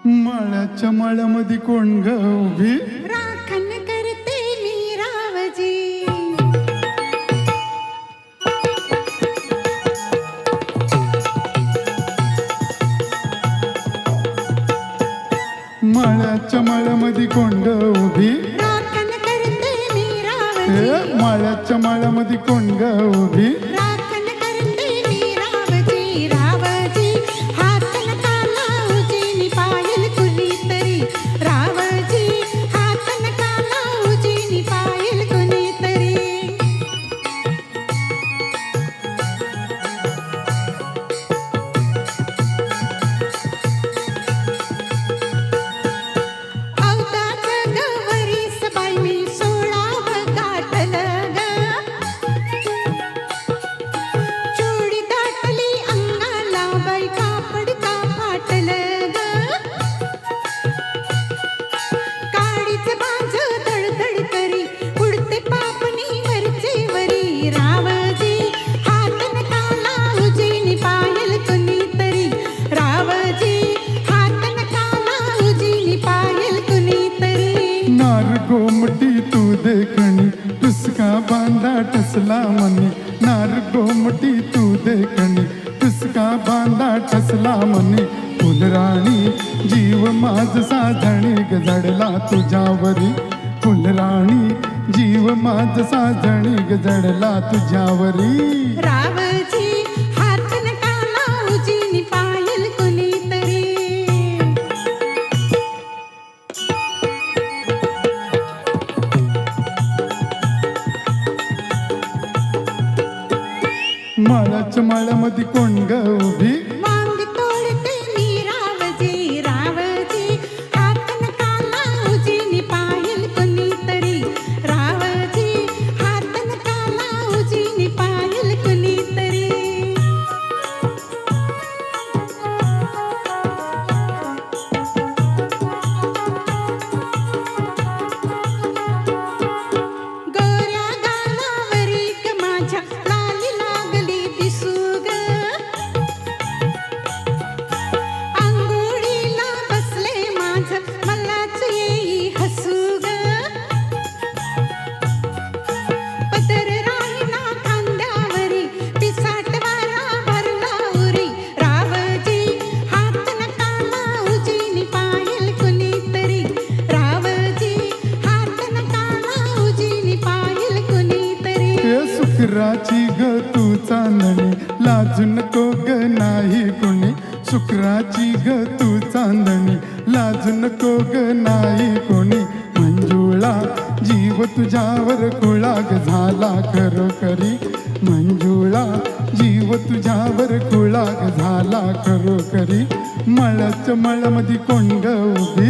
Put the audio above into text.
माळ्याच्या माळ्यामध्ये कोण ग उभी? राखण करते मी रावजी. माळ्याच्या माळ्यामध्ये कोण ग उभी? राखण करते मी रावजी. माळ्याच्या माळ्यामध्ये कोण ग उभी? राखण करते मी रावजी. रावजी हात नका लावूजी नि पायल कुणीतरी. रावजी हात नका लावूजी नि पायल कुणीतरी. अवताच गवरीस बाई मी 16 गाठलं ग. चुडी दाटली अंगाला बाई कापड का फाटलं ग. काडीच बाज धडधड करी उडते पापणी वरचे वरी. रावजी हात नका लावूजी नि पायल कुणीतरी. रावजी हात नका लावूजी नि पायल कुणीतरी. नार गोमटी तू देखणी टुसका बांधा ठसला मनी. नार गोमटी तू देखणी टुसका बांधा ठसला मनी. फुलराणी जीव माझ साजणी गजडला तुझ्यावरी. फुलराणी जीव माझ साजणी गजडला तुझ्यावरी. रावजी हात नका लावूजी नि पायल कुणीतरी. माळ्याच्या माळ्यामध्ये कोण ग उभी? मांग तोडते मी रावजी. रावजी हात नका लावूजी नि पायल कुणीतरी. रावजी हात नका लावूजी नि पायल कुणीतरी. गोऱ्या गालावरी ग माझ्या लाली लागली दिसू ग. अंघोळीला बसले माझं मलाच येई हसू ग. पदर राहिना खांद्यावरी पिसाट वारा भरला उरी. रावजी हात नका लावूजी नि पायल कुणीतरी. रावजी हात नका लावूजी नि पायल कुणीतरी. हे शुक्राची ग तू चांदणी लाजू नको ग नाही कोणी. शुक्राची ग तू चांदणी लाजू नको ग नाही कोणी. मंजुळा जीव तुझ्यावर खुळाग झाला खरोखरी. मंजुळा जीव तुझ्यावर खुळाग झाला खरोखरी. मळ्याच्या मळ्यामध्ये कोण ग उभी?